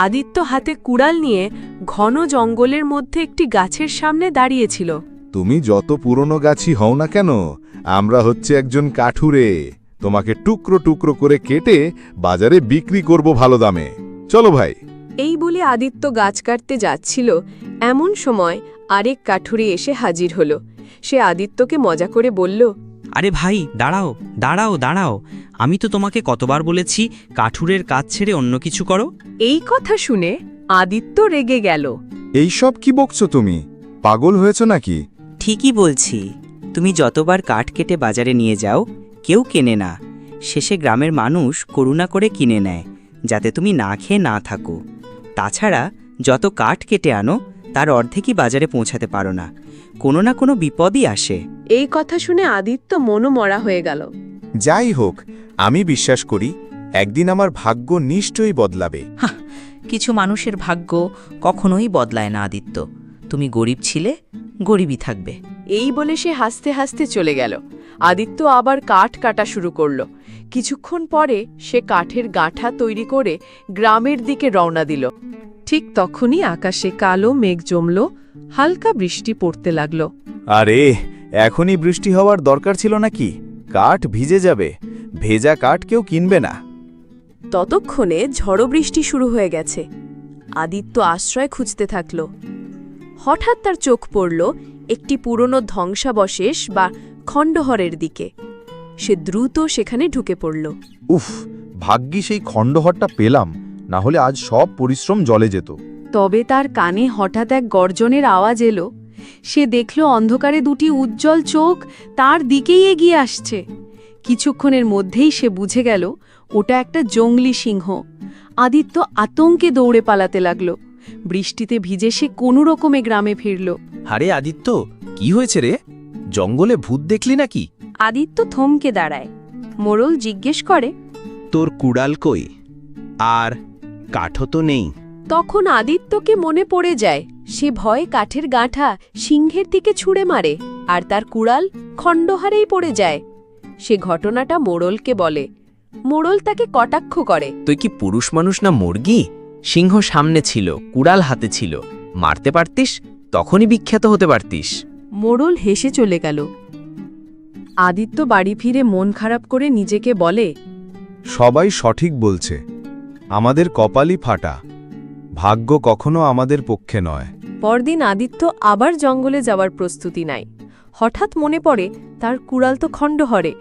আদিত্য হাতে কুড়াল নিয়ে ঘন জঙ্গলের মধ্যে একটি গাছের সামনে দাঁড়িয়েছিল। তুমি যত পুরনো গাছই হও না কেন, আমরা হচ্ছে একজন কাঠুরে। তোমাকে টুকরো টুকরো করে কেটে বাজারে বিক্রি করব ভালো দামে। চলো ভাই। এই বলে আদিত্য গাছ কাটতে যাচ্ছিল, এমন সময় আরেক কাঠুরে এসে হাজির হলো। সে আদিত্যকে মজা করে বলল, আরে ভাই, দাঁড়াও দাঁড়াও দাঁড়াও, আমি তো তোমাকে কতবার বলেছি কাঠুরের কাজ ছেড়ে অন্য কিছু করো। এই কথা শুনে আদিত্য রেগে গেল। এইসব কি বকছো তুমি? পাগল হয়েছ নাকি? ঠিকই বলছি, তুমি যতবার কাঠ কেটে বাজারে নিয়ে যাও কেউ কেনে না। শেষে গ্রামের মানুষ করুণা করে কিনে নেয়, যাতে তুমি না খেয়ে না থাকো। তাছাড়া যত কাঠ কেটে আনো তার অর্ধেকই বাজারে পৌঁছাতে পারো না, কোনো না কোনো বিপদই আসে। এই কথা শুনে আদিত্য মনমরা হয়ে গেল। যাই হোক, আমি বিশ্বাস করি একদিন আমার ভাগ্য নিশ্চয়ই বদলাবে। কিছু মানুষের ভাগ্য কখনোই বদলায় না আদিত্য। তুমি গরিব ছিলে, গরিবই থাকবে। এই বলে সে হাসতে হাসতে চলে গেল। আদিত্য আবার কাঠ কাটা শুরু করল। কিছুক্ষণ পরে সে কাঠের গাঁঠা তৈরি করে গ্রামের দিকে রওনা দিল। ঠিক তখনই আকাশে কালো মেঘ জমল, হালকা বৃষ্টি পড়তে লাগল। আরে, এখনই বৃষ্টি হওয়ার দরকার ছিল নাকি? কাঠ ভিজে যাবে, ভেজা কাঠ কেউ কিনবে না। ততক্ষণে ঝড়ো বৃষ্টি শুরু হয়ে গেছে। আদিত্য আশ্রয় খুঁজতে থাকল। হঠাৎ তার চোখ পড়ল একটি পুরনো ধ্বংসাবশেষ বা খণ্ডহরের দিকে। সে দ্রুত সেখানে ঢুকে পড়ল। উফ, ভাগ্যি সেই খণ্ডহরটা পেলাম, না হলে আজ সব পরিশ্রম জলে যেত। তবে তার কানে হঠাৎ এক গর্জনের আওয়াজ এলো। সে দেখল অন্ধকারে দুটি উজ্জ্বল চোখ তার দিকেই এগিয়ে আসছে। কিছুক্ষণের মধ্যেই সে বুঝে গেল ওটা একটা জঙ্গলি সিংহ। আদিত্য আতঙ্কে দৌড়ে পালাতে লাগল। বৃষ্টিতে ভিজে সে কোনো রকমে গ্রামে ফিরল। আরে আদিত্য, কি হয়েছে রে? জঙ্গলে ভূত দেখলি নাকি? আদিত্য থমকে দাঁড়ায়। মোড়ল জিজ্ঞেস করে, তোর কুড়াল কই? আর কাঠও তো নেই। তখন আদিত্যকে মনে পড়ে যায় সে ভয়ে কাঠের গাঁঠা সিংহের দিকে ছুঁড়ে মারে, আর তার কুড়াল খণ্ডহারেই পড়ে যায়। সে ঘটনাটা মোড়লকে বলে। মোড়ল তাকে কটাক্ষ করে, তুই কি পুরুষ মানুষ না মুরগি? সিংহ সামনে ছিল, কুড়াল হাতে ছিল, মারতে পারতিস, তখনই বিখ্যাত হতে পারতিস। মোড়ল হেসে চলে গেল। আদিত্য বাড়ি ফিরে মন খারাপ করে নিজেকে বলে, সবাই সঠিক বলছে, আমাদের কপালই ফাটা, ভাগ্য কখনো আমাদের পক্ষে নয়। পরদিন আদিত্য আবার জঙ্গলে যাওয়ার প্রস্তুতি নেয়। হঠাৎ মনে পড়ে তার কুড়াল তো খণ্ডহরে।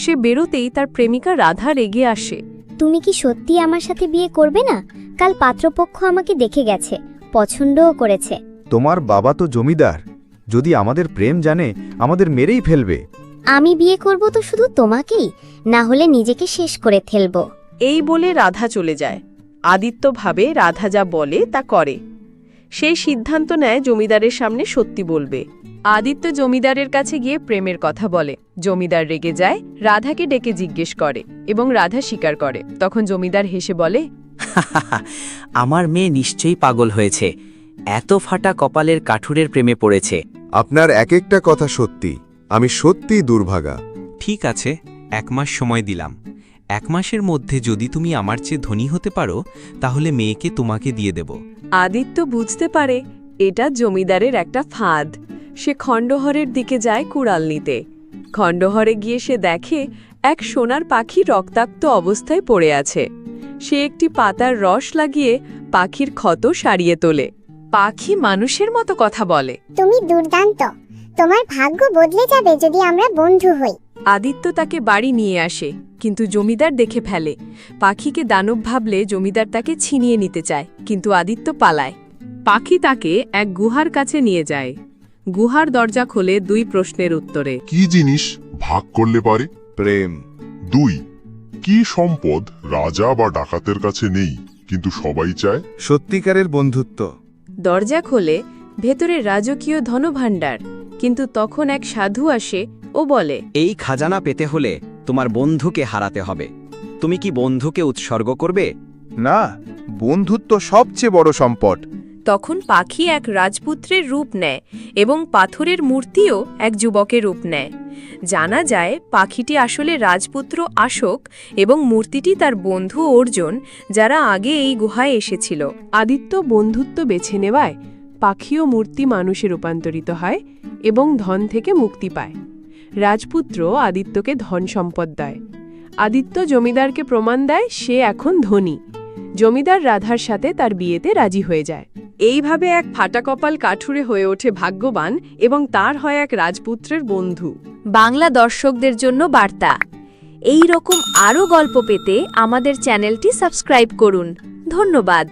সে বেরোতেই তার প্রেমিকা রাধা রেগে আসে। তুমি কি সত্যি আমার সাথে বিয়ে করবে না? কাল পাত্রপক্ষ আমাকে দেখে গেছে, পছন্দও করেছে। তোমার বাবা তো জমিদার, যদি আমাদের প্রেম জানে আমাদের মেরেই ফেলবে। আমি বিয়ে করব তো শুধু তোমাকেই, না হলে নিজেকে শেষ করে ফেলব। এই বলে রাধা চলে যায়। আদিত্য ভাবে রাধা যা বলে তা করে। সেই সিদ্ধান্ত নেয় জমিদারের সামনে সত্যি বলবে। আদিত্য জমিদারের কাছে গিয়ে প্রেমের কথা বলে। জমিদার রেগে যায়, রাধাকে ডেকে জিজ্ঞেস করে এবং রাধা স্বীকার করে। তখন জমিদার হেসে বলে, আমার মেয়ে নিশ্চয়ই পাগল হয়েছে, এত ফাটা কপালের কাঠুরের প্রেমে পড়েছে। আপনার এক একটা কথা সত্যি, আমি সত্যিই দুর্ভাগা। ঠিক আছে, 1 মাস সময় দিলাম। 1 মাসের মধ্যে যদি তুমি আমার চেয়ে ধনী হতে পারো, তাহলে মেয়েকে তোমাকে দিয়ে দেব। আদিত্য বুঝতে পারে এটা জমিদারের একটা ফাঁদ। সে খণ্ডহরের দিকে যায় কুড়াল নিতে। খণ্ডহরে গিয়ে সে দেখে এক সোনার পাখি রক্তাক্ত অবস্থায় পড়ে আছে। সে একটি পাতার রস লাগিয়ে পাখির ক্ষত সারিয়ে তোলে। পাখি মানুষের মতো কথা বলে। তুমি দুর্দান্ত, তোমার ভাগ্য বদলে যাবে যদি আমরা বন্ধু হই। আদিত্য তাকে বাড়ি নিয়ে আসে, কিন্তু জমিদার দেখে ফেলে। পাখিকে দানব ভাবলে জমিদার তাকে ছিনিয়ে নিতে চায়, কিন্তু আদিত্য পালায়। পাখি তাকে এক গুহার কাছে নিয়ে যায়। গুহার দরজা খোলে 2 প্রশ্নের উত্তরে। কি জিনিস ভাগ করলে পারে? প্রেম। 2, কি সম্পদ রাজা বা ডাকাতের কাছে নেই কিন্তু সবাই চায়? সত্যিকারের বন্ধুত্ব। দরজা খোলে, ভেতরে রাজকীয় ধনভাণ্ডার। কিন্তু তখন এক সাধু আসে ও বলে, এই খাজানা পেতে হলে তোমার বন্ধুকে হারাতে হবে। তুমি কি বন্ধুকে উৎসর্গ করবে? না, বন্ধুত্ব সবচেয়ে বড় সম্পদ। তখন পাখি এক রাজপুত্রের রূপ নেয় এবং পাথরের মূর্তিও এক যুবকের রূপ নেয়। জানা যায় পাখিটি আসলে রাজপুত্র আশোক এবং মূর্তিটি তার বন্ধু অর্জুন, যারা আগে এই গুহায় এসেছিল। আদিত্য বন্ধুত্ব বেছে নেওয়ায় পাখি ও মূর্তি মানুষে রূপান্তরিত হয় এবং ধন থেকে মুক্তি পায়। রাজপুত্র আদিত্যকে ধন সম্পদ দেয়। আদিত্য জমিদারকে প্রমাণ দেয় সে এখন ধনী। জমিদার রাধার সাথে তার বিয়েতে রাজি হয়ে যায়। এইভাবে এক ফাটাকপাল কাঠুরে হয়ে ওঠে ভাগ্যবান এবং তার হয় এক রাজপুত্রের বন্ধু। বাংলা দর্শকদের জন্য বার্তা, এই রকম আরও গল্প পেতে আমাদের চ্যানেলটি সাবস্ক্রাইব করুন। ধন্যবাদ।